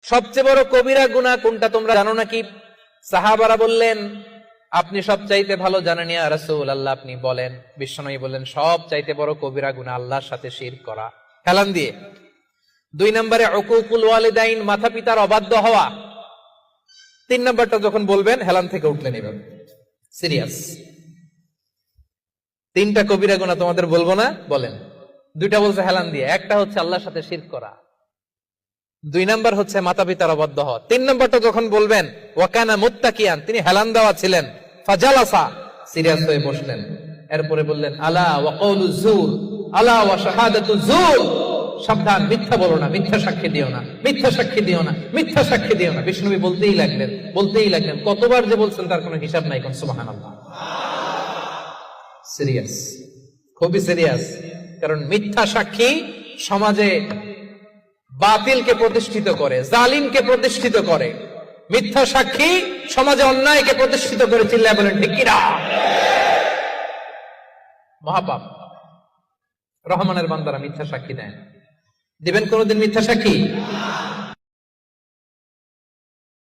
সবচেয়ে বড় কবিরা গুনাহ কোনটা তোমরা জানো নাকি? সাহাবারা বললেন, আপনি সবচাইতে ভালো জানেন ইয়া রাসূলুল্লাহ, আপনি বলেন। বিশ্বনবী বললেন, সবচাইতে বড় কবিরা গুনাহ আল্লাহর সাথে শিরক করা। হেলান দিয়ে। 2 নম্বরে উকুকুল ওয়ালিদাইন, মাতা পিতার অবাধ্য হওয়া। 3 নম্বরটা যখন বলবেন হেলান থেকে উঠলেন এভাবে, সিরিয়াস। 3টা কবিরা গুনাহ তোমাদের বলবো না, বলেন। 2টা বলছে হেলান দিয়ে, একটা হচ্ছে আল্লাহর সাথে শিরক করা, 2 নাম্বার হচ্ছে মাতা পিতার অবাধ্য হওয়া। 3 নাম্বারটা যখন বলবেন, ওয়াকানা মুত্তাকিয়ান, তিনি হেলান দেওয়া ছিলেন, ফাজালাসা, সিরিয়াস হয়ে বসলেন। এরপরে বললেন, আলা ওয়া কওলু যুর, আলা ওয়া শাহাদাতু যুর, সাবধান, মিথ্যা বলো না, মিথ্যা সাক্ষী দিও না, মিথ্যা সাক্ষী দিও না, মিথ্যা সাক্ষী দিও না। বিষ্ণুবী বলতেই লাগলেন, বলতেই লাগলেন, কতবার যে বলছেন তার কোনো হিসাব নাই। কোন সুবহানাল্লাহ। সিরিয়াস, খুবই সিরিয়াস। কারণ মিথ্যা সাক্ষী সমাজে বাতিলকে প্রতিষ্ঠিত করে, জালিমকে প্রতিষ্ঠিত করে। মিথ্যা সাক্ষী সমাজে অন্যায়কে প্রতিষ্ঠিত করে। চিল্লায় বলেন ঠিক কিনা? মহাপাপ। রহমানের বান্দারা মিথ্যা সাক্ষী দেন। দিবেন কোনদিন মিথ্যা সাক্ষী?